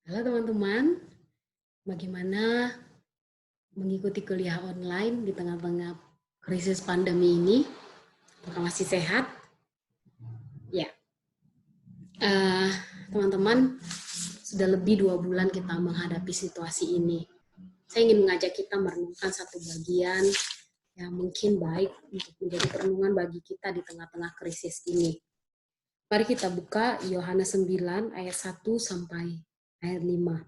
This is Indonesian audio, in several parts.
Halo teman-teman, bagaimana mengikuti kuliah online di tengah-tengah krisis pandemi ini? Apakah masih sehat? Ya, teman-teman, sudah lebih 2 bulan kita menghadapi situasi ini. Saya ingin mengajak kita merenungkan satu bagian yang mungkin baik untuk menjadi perenungan bagi kita di tengah-tengah krisis ini. Mari kita buka Yohanes 9 ayat 1 sampai ayat 5.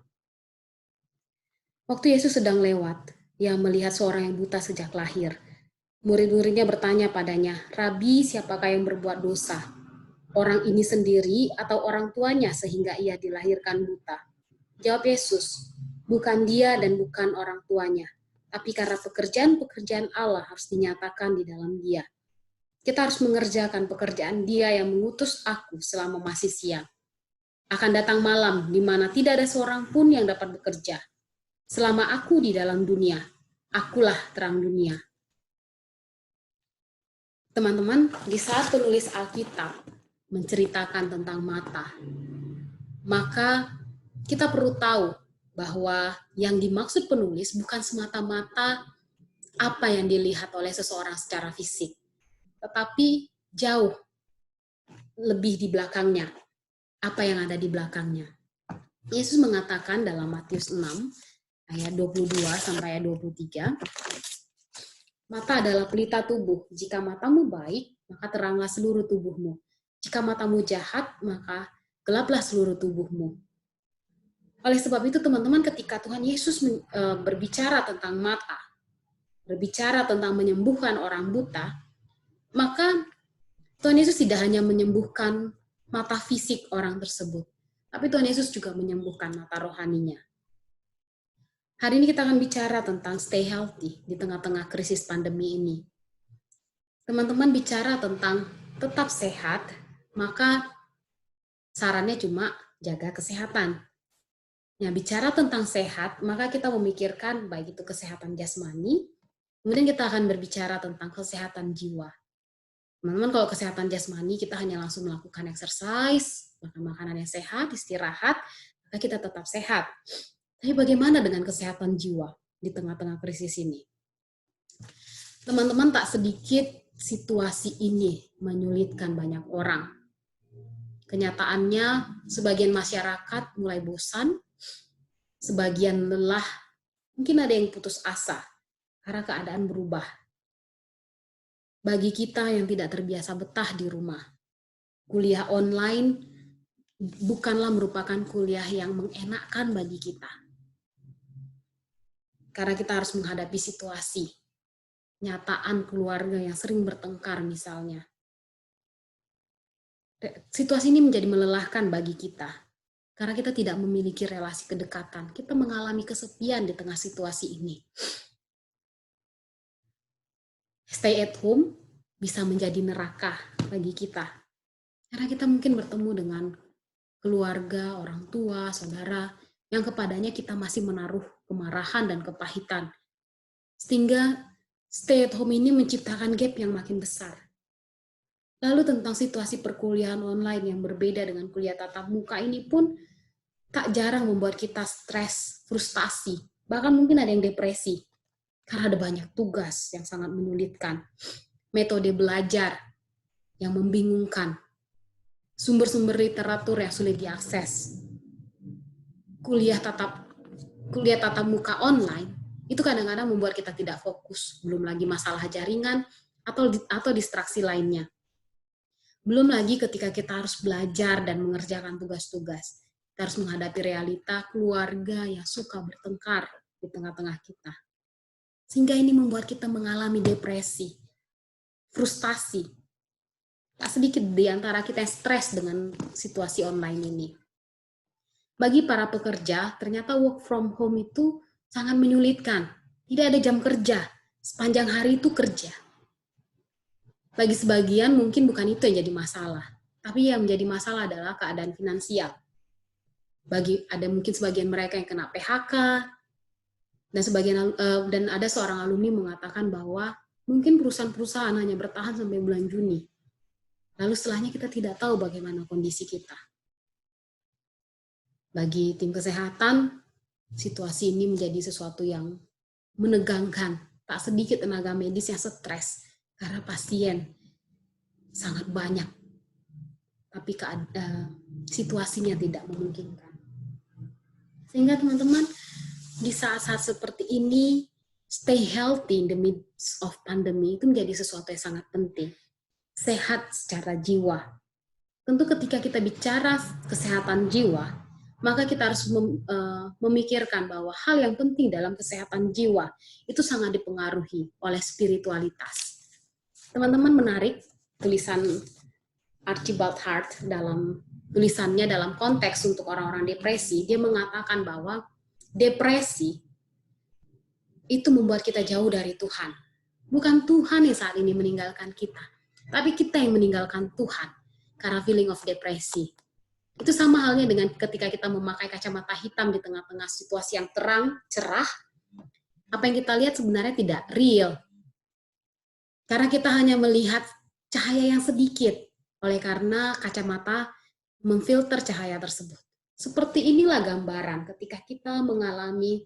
Waktu Yesus sedang lewat, ia melihat seorang yang buta sejak lahir. Murid-muridnya bertanya padanya, "Rabi, siapakah yang berbuat dosa? Orang ini sendiri atau orang tuanya sehingga ia dilahirkan buta?" Jawab Yesus, "Bukan dia dan bukan orang tuanya, tapi karena pekerjaan-pekerjaan Allah harus dinyatakan di dalam dia. Kita harus mengerjakan pekerjaan dia yang mengutus aku selama masih siang. Akan datang malam di mana tidak ada seorang pun yang dapat bekerja. Selama aku di dalam dunia, akulah terang dunia." Teman-teman, di saat penulis Alkitab menceritakan tentang mata, maka kita perlu tahu bahwa yang dimaksud penulis bukan semata-mata apa yang dilihat oleh seseorang secara fisik, tetapi jauh lebih di belakangnya, apa yang ada di belakangnya. Yesus mengatakan dalam Matius 6 ayat 22 sampai ayat 23, "Mata adalah pelita tubuh. Jika matamu baik, maka teranglah seluruh tubuhmu. Jika matamu jahat, maka gelaplah seluruh tubuhmu." Oleh sebab itu, teman-teman, ketika Tuhan Yesus berbicara tentang mata, berbicara tentang menyembuhkan orang buta, maka Tuhan Yesus tidak hanya menyembuhkan mata fisik orang tersebut, tapi Tuhan Yesus juga menyembuhkan mata rohaninya. Hari ini kita akan bicara tentang stay healthy di tengah-tengah krisis pandemi ini. Teman-teman bicara tentang tetap sehat, maka sarannya cuma jaga kesehatan. Nah, bicara tentang sehat, maka kita memikirkan baik itu kesehatan jasmani, kemudian kita akan berbicara tentang kesehatan jiwa. Teman-teman, kalau kesehatan jasmani, kita hanya langsung melakukan exercise, makan makanan yang sehat, istirahat, maka kita tetap sehat. Tapi bagaimana dengan kesehatan jiwa di tengah-tengah krisis ini? Teman-teman, tak sedikit situasi ini menyulitkan banyak orang. Kenyataannya, sebagian masyarakat mulai bosan, sebagian lelah, mungkin ada yang putus asa karena keadaan berubah. Bagi kita yang tidak terbiasa betah di rumah, kuliah online bukanlah merupakan kuliah yang mengenakkan bagi kita. Karena kita harus menghadapi situasi, nyataan keluarga yang sering bertengkar misalnya. Situasi ini menjadi melelahkan bagi kita, karena kita tidak memiliki relasi kedekatan. Kita mengalami kesepian di tengah situasi ini. Stay at home bisa menjadi neraka bagi kita. Karena kita mungkin bertemu dengan keluarga, orang tua, saudara, yang kepadanya kita masih menaruh kemarahan dan kepahitan. Sehingga stay at home ini menciptakan gap yang makin besar. Lalu tentang situasi perkuliahan online yang berbeda dengan kuliah tatap muka ini pun tak jarang membuat kita stres, frustasi, bahkan mungkin ada yang depresi. Karena ada banyak tugas yang sangat menyulitkan, metode belajar yang membingungkan, sumber-sumber literatur yang sulit diakses. Kuliah tatap muka online itu kadang-kadang membuat kita tidak fokus, belum lagi masalah jaringan atau distraksi lainnya. Belum lagi ketika kita harus belajar dan mengerjakan tugas-tugas. Kita harus menghadapi realita keluarga yang suka bertengkar di tengah-tengah kita. Sehingga ini membuat kita mengalami depresi, frustasi. Tak sedikit di antara kita yang stres dengan situasi online ini. Bagi para pekerja, ternyata work from home itu sangat menyulitkan. Tidak ada jam kerja, sepanjang hari itu kerja. Bagi sebagian mungkin bukan itu yang jadi masalah, tapi yang menjadi masalah adalah keadaan finansial. Ada mungkin sebagian mereka yang kena PHK, dan ada seorang alumni mengatakan bahwa mungkin perusahaan-perusahaan hanya bertahan sampai bulan Juni. Lalu setelahnya kita tidak tahu bagaimana kondisi kita. Bagi tim kesehatan, situasi ini menjadi sesuatu yang menegangkan. Tak sedikit tenaga medis yang stres karena pasien sangat banyak, tapi situasinya tidak memungkinkan. Sehingga teman-teman, di saat-saat seperti ini, stay healthy in the midst of pandemi itu menjadi sesuatu yang sangat penting. Sehat secara jiwa. Tentu ketika kita bicara kesehatan jiwa, maka kita harus memikirkan bahwa hal yang penting dalam kesehatan jiwa itu sangat dipengaruhi oleh spiritualitas. Teman-teman menarik tulisan Archibald Hart dalam tulisannya dalam konteks untuk orang-orang depresi. Dia mengatakan bahwa depresi itu membuat kita jauh dari Tuhan. Bukan Tuhan yang saat ini meninggalkan kita, tapi kita yang meninggalkan Tuhan karena feeling of depresi. Itu sama halnya dengan ketika kita memakai kacamata hitam di tengah-tengah situasi yang terang, cerah, apa yang kita lihat sebenarnya tidak real. Karena kita hanya melihat cahaya yang sedikit, oleh karena kacamata memfilter cahaya tersebut. Seperti inilah gambaran ketika kita mengalami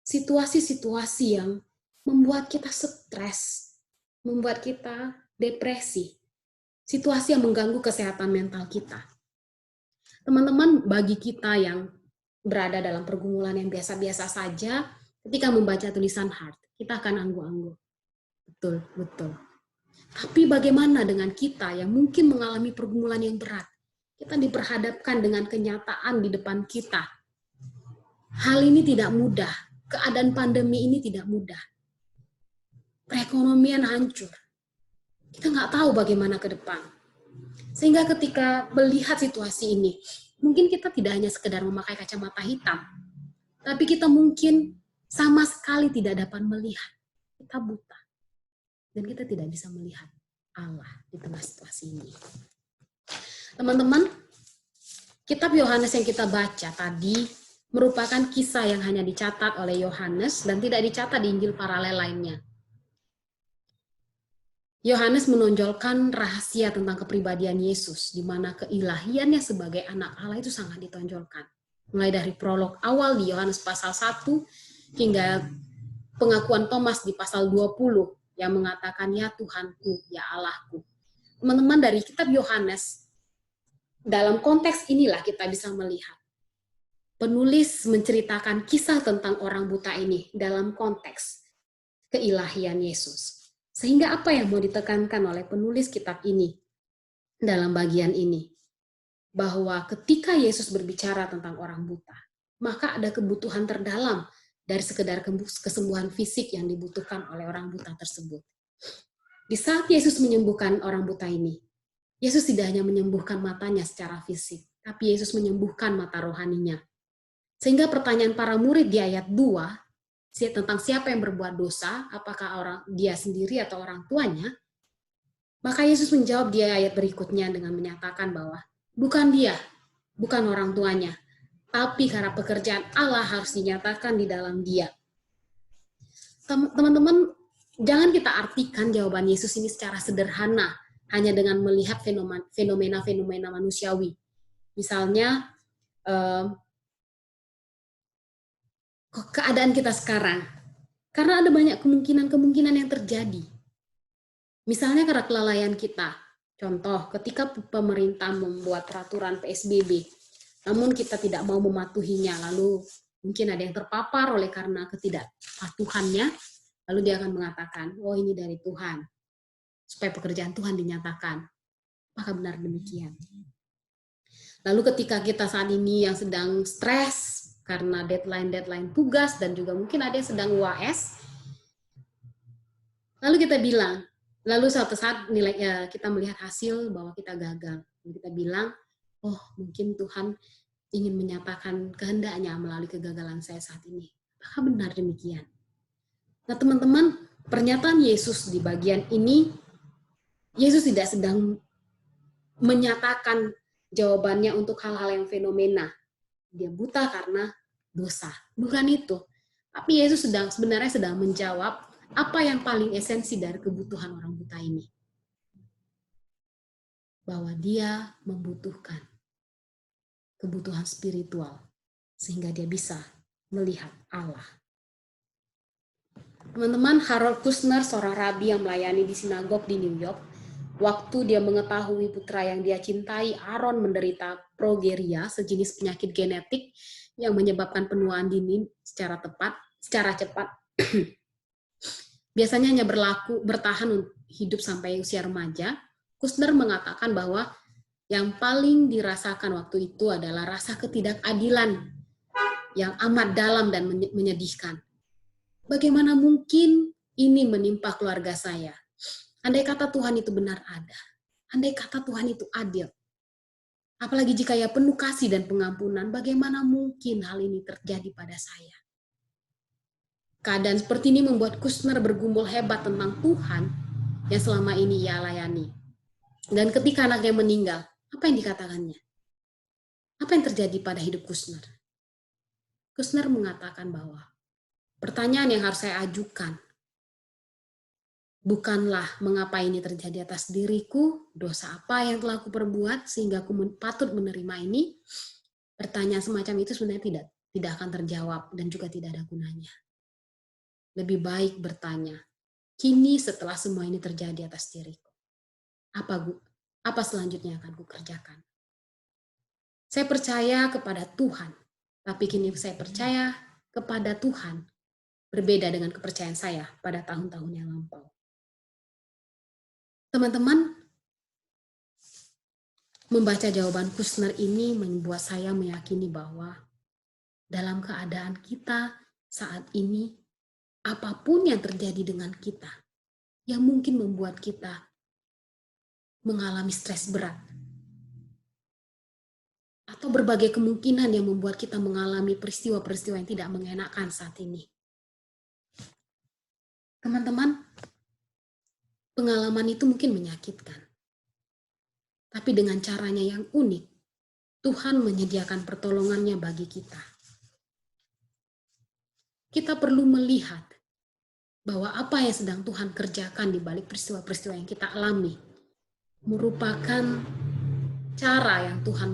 situasi-situasi yang membuat kita stres, membuat kita depresi, situasi yang mengganggu kesehatan mental kita. Teman-teman, bagi kita yang berada dalam pergumulan yang biasa-biasa saja, ketika membaca tulisan Hart, kita akan anggu-anggu. Betul, betul. Tapi bagaimana dengan kita yang mungkin mengalami pergumulan yang berat? Kita diperhadapkan dengan kenyataan di depan kita. Hal ini tidak mudah. Keadaan pandemi ini tidak mudah. Perekonomian hancur. Kita nggak tahu bagaimana ke depan. Sehingga ketika melihat situasi ini, mungkin kita tidak hanya sekedar memakai kacamata hitam, tapi kita mungkin sama sekali tidak dapat melihat. Kita buta. Dan kita tidak bisa melihat Allah di tengah situasi ini. Teman-teman, kitab Yohanes yang kita baca tadi merupakan kisah yang hanya dicatat oleh Yohanes dan tidak dicatat di Injil paralel lainnya. Yohanes menonjolkan rahasia tentang kepribadian Yesus, di mana keilahiannya sebagai anak Allah itu sangat ditonjolkan. Mulai dari prolog awal di Yohanes pasal 1, hingga pengakuan Thomas di pasal 20, yang mengatakan, ya Tuhanku, ya Allahku. Teman-teman, dari kitab Yohanes, dalam konteks inilah kita bisa melihat. Penulis menceritakan kisah tentang orang buta ini dalam konteks keilahian Yesus. Sehingga apa yang mau ditekankan oleh penulis kitab ini dalam bagian ini? Bahwa ketika Yesus berbicara tentang orang buta, maka ada kebutuhan terdalam dari sekedar kesembuhan fisik yang dibutuhkan oleh orang buta tersebut. Di saat Yesus menyembuhkan orang buta ini, Yesus tidak hanya menyembuhkan matanya secara fisik, tapi Yesus menyembuhkan mata rohaninya. Sehingga pertanyaan para murid di ayat 2, tentang siapa yang berbuat dosa, apakah dia sendiri atau orang tuanya, maka Yesus menjawab di ayat berikutnya dengan menyatakan bahwa bukan dia, bukan orang tuanya, tapi karena pekerjaan Allah harus dinyatakan di dalam dia. Teman-teman, jangan kita artikan jawaban Yesus ini secara sederhana, hanya dengan melihat fenomena-fenomena manusiawi. Misalnya, keadaan kita sekarang. Karena ada banyak kemungkinan-kemungkinan yang terjadi. Misalnya karena kelalaian kita. Contoh, ketika pemerintah membuat peraturan PSBB, namun kita tidak mau mematuhinya, lalu mungkin ada yang terpapar oleh karena ketidakpatuhannya, lalu dia akan mengatakan, oh ini dari Tuhan, supaya pekerjaan Tuhan dinyatakan. Maka benar demikian. Lalu ketika kita saat ini yang sedang stres, karena deadline tugas dan juga mungkin ada yang sedang UAS, lalu kita bilang, lalu suatu saat kita melihat hasil bahwa kita gagal, lalu kita bilang, oh mungkin Tuhan ingin menyatakan kehendaknya melalui kegagalan saya saat ini. Apakah benar demikian? Nah teman-teman, pernyataan Yesus di bagian ini, Yesus tidak sedang menyatakan jawabannya untuk hal-hal yang fenomena. Dia buta karena dosa. Bukan itu. Tapi Yesus sebenarnya sedang menjawab apa yang paling esensi dari kebutuhan orang buta ini. Bahwa dia membutuhkan kebutuhan spiritual sehingga dia bisa melihat Allah. Teman-teman, Harold Kushner, seorang rabi yang melayani di sinagog di New York, waktu dia mengetahui putra yang dia cintai, Aaron, menderita progeria, sejenis penyakit genetik yang menyebabkan penuaan dini secara cepat, biasanya hanya bertahan hidup sampai usia remaja. Kushner mengatakan bahwa yang paling dirasakan waktu itu adalah rasa ketidakadilan yang amat dalam dan menyedihkan. Bagaimana mungkin ini menimpa keluarga saya? Andai kata Tuhan itu benar ada. Andai kata Tuhan itu adil. Apalagi jika ia penuh kasih dan pengampunan, bagaimana mungkin hal ini terjadi pada saya? Keadaan seperti ini membuat Kushner bergumul hebat tentang Tuhan yang selama ini ia layani. Dan ketika anaknya meninggal, apa yang dikatakannya? Apa yang terjadi pada hidup Kushner? Kushner mengatakan bahwa pertanyaan yang harus saya ajukan bukanlah mengapa ini terjadi atas diriku, dosa apa yang telah aku perbuat sehingga aku patut menerima ini. Pertanyaan semacam itu sebenarnya tidak akan terjawab dan juga tidak ada gunanya. Lebih baik bertanya, kini setelah semua ini terjadi atas diriku, apa selanjutnya akan kukerjakan? Saya percaya kepada Tuhan, tapi kini saya percaya kepada Tuhan berbeda dengan kepercayaan saya pada tahun-tahun yang lampau. Teman-teman, membaca jawaban Kushner ini membuat saya meyakini bahwa dalam keadaan kita saat ini, apapun yang terjadi dengan kita, yang mungkin membuat kita mengalami stres berat, atau berbagai kemungkinan yang membuat kita mengalami peristiwa-peristiwa yang tidak mengenakan saat ini. Teman-teman, pengalaman itu mungkin menyakitkan. Tapi dengan caranya yang unik, Tuhan menyediakan pertolongannya bagi kita. Kita perlu melihat bahwa apa yang sedang Tuhan kerjakan di balik peristiwa-peristiwa yang kita alami merupakan cara yang Tuhan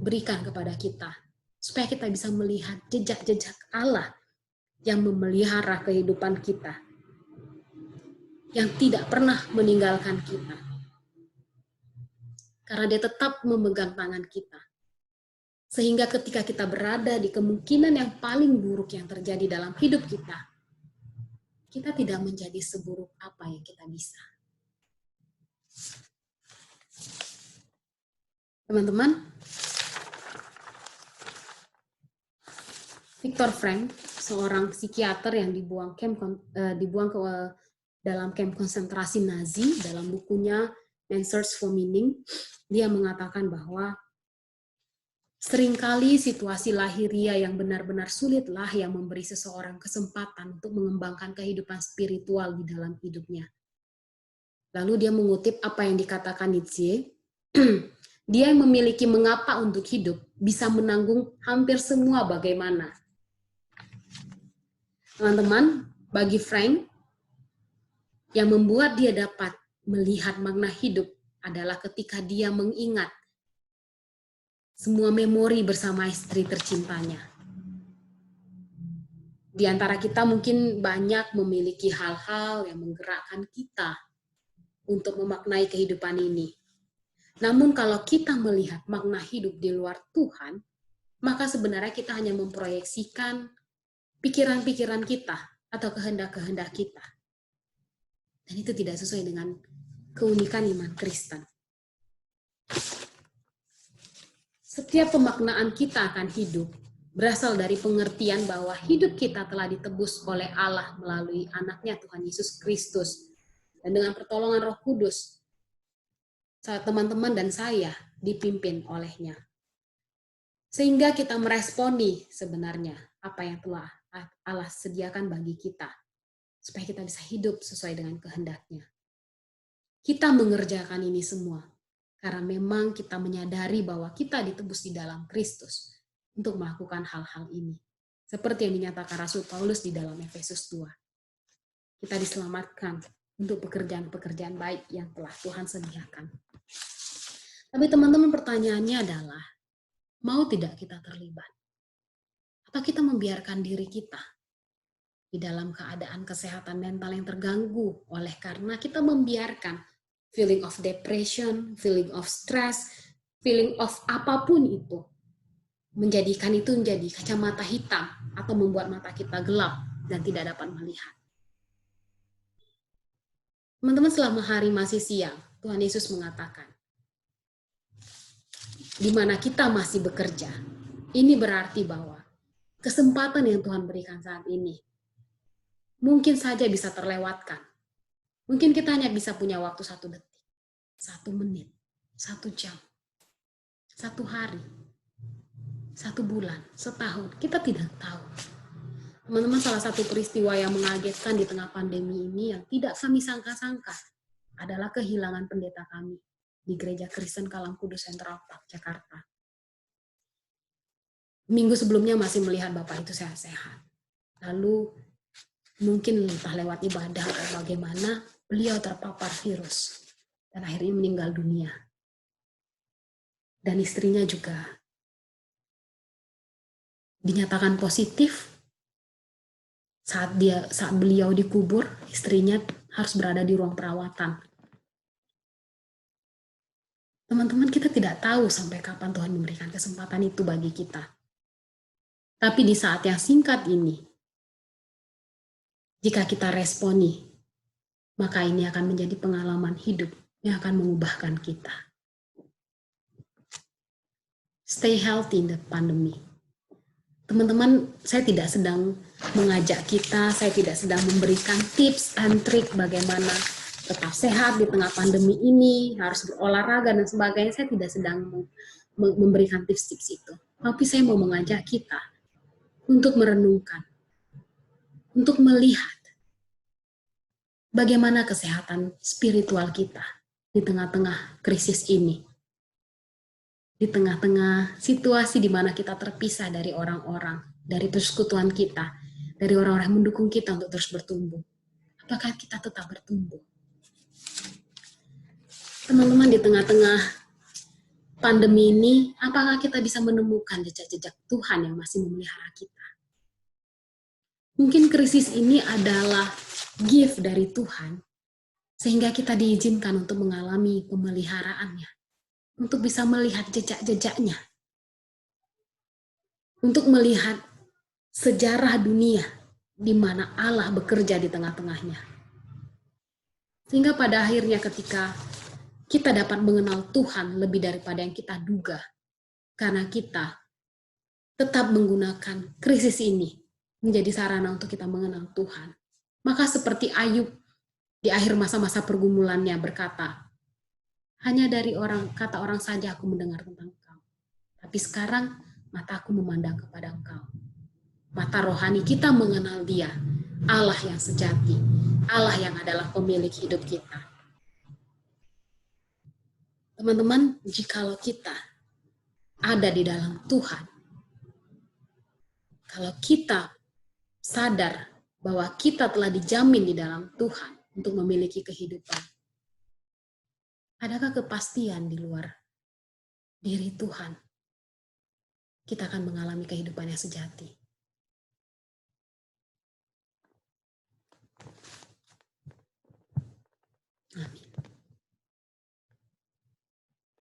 berikan kepada kita, supaya kita bisa melihat jejak-jejak Allah yang memelihara kehidupan kita, yang tidak pernah meninggalkan kita. Karena dia tetap memegang tangan kita. Sehingga ketika kita berada di kemungkinan yang paling buruk yang terjadi dalam hidup kita, kita tidak menjadi seburuk apa yang kita bisa. Teman-teman, Viktor Frankl, seorang psikiater yang dibuang ke dalam kamp konsentrasi Nazi, dalam bukunya Man's Search for Meaning, dia mengatakan bahwa seringkali situasi lahiria yang benar-benar sulitlah yang memberi seseorang kesempatan untuk mengembangkan kehidupan spiritual di dalam hidupnya. Lalu dia mengutip apa yang dikatakan Nietzsche, dia yang memiliki mengapa untuk hidup bisa menanggung hampir semua bagaimana. Teman-teman, bagi Frank, yang membuat dia dapat melihat makna hidup adalah ketika dia mengingat semua memori bersama istri tercintanya. Di antara kita mungkin banyak memiliki hal-hal yang menggerakkan kita untuk memaknai kehidupan ini. Namun kalau kita melihat makna hidup di luar Tuhan, maka sebenarnya kita hanya memproyeksikan pikiran-pikiran kita atau kehendak-kehendak kita. Dan itu tidak sesuai dengan keunikan iman Kristen. Setiap pemaknaan kita akan hidup berasal dari pengertian bahwa hidup kita telah ditebus oleh Allah melalui anaknya Tuhan Yesus Kristus. Dan dengan pertolongan Roh Kudus, teman-teman dan saya dipimpin olehnya. Sehingga kita meresponi sebenarnya apa yang telah Allah sediakan bagi kita. Supaya kita bisa hidup sesuai dengan kehendaknya. Kita mengerjakan ini semua karena memang kita menyadari bahwa kita ditebus di dalam Kristus untuk melakukan hal-hal ini. Seperti yang dinyatakan Rasul Paulus di dalam Efesus 2. Kita diselamatkan untuk pekerjaan-pekerjaan baik yang telah Tuhan sediakan. Tapi teman-teman, pertanyaannya adalah, mau tidak kita terlibat? Atau kita membiarkan diri kita di dalam keadaan kesehatan mental yang terganggu oleh karena kita membiarkan feeling of depression, feeling of stress, feeling of apapun itu, menjadikan itu menjadi kacamata hitam atau membuat mata kita gelap dan tidak dapat melihat. Teman-teman, selama hari masih siang, Tuhan Yesus mengatakan, di mana kita masih bekerja, ini berarti bahwa kesempatan yang Tuhan berikan saat ini mungkin saja bisa terlewatkan. Mungkin kita hanya bisa punya waktu 1 detik, 1 menit, 1 jam, 1 hari, 1 bulan, setahun. Kita tidak tahu. Teman-teman, salah satu peristiwa yang mengagetkan di tengah pandemi ini yang tidak kami sangka-sangka adalah kehilangan pendeta kami di Gereja Kristen Kalang Kudus Central Park, Jakarta. Minggu sebelumnya masih melihat Bapak itu sehat-sehat. Lalu mungkin entah lewat ibadah atau bagaimana, beliau terpapar virus dan akhirnya meninggal dunia. Dan istrinya juga dinyatakan positif. Saat beliau dikubur, istrinya harus berada di ruang perawatan. Teman-teman, kita tidak tahu sampai kapan Tuhan memberikan kesempatan itu bagi kita. Tapi di saat yang singkat ini, jika kita responi, maka ini akan menjadi pengalaman hidup yang akan mengubahkan kita. Stay healthy in the pandemic. Teman-teman, saya tidak sedang mengajak kita, saya tidak sedang memberikan tips and trik bagaimana tetap sehat di tengah pandemi ini, harus berolahraga dan sebagainya. Saya tidak sedang memberikan tips-tips itu. Tapi saya mau mengajak kita untuk merenungkan, untuk melihat bagaimana kesehatan spiritual kita di tengah-tengah krisis ini. Di tengah-tengah situasi di mana kita terpisah dari orang-orang, dari persekutuan kita, dari orang-orang yang mendukung kita untuk terus bertumbuh. Apakah kita tetap bertumbuh? Teman-teman, di tengah-tengah pandemi ini, apakah kita bisa menemukan jejak-jejak Tuhan yang masih memelihara kita? Mungkin krisis ini adalah gift dari Tuhan, sehingga kita diizinkan untuk mengalami pemeliharaannya, untuk bisa melihat jejak-jejaknya, untuk melihat sejarah dunia di mana Allah bekerja di tengah-tengahnya. Sehingga pada akhirnya ketika kita dapat mengenal Tuhan lebih daripada yang kita duga, karena kita tetap menggunakan krisis ini menjadi sarana untuk kita mengenal Tuhan. Maka seperti Ayub di akhir masa-masa pergumulannya berkata, hanya dari kata orang saja aku mendengar tentang Engkau. Tapi sekarang mataku memandang kepada Engkau. Mata rohani kita mengenal Dia, Allah yang sejati, Allah yang adalah pemilik hidup kita. Teman-teman, jikalau kita ada di dalam Tuhan, kalau kita sadar bahwa kita telah dijamin di dalam Tuhan untuk memiliki kehidupan, adakah kepastian di luar diri Tuhan? Kita akan mengalami kehidupan yang sejati.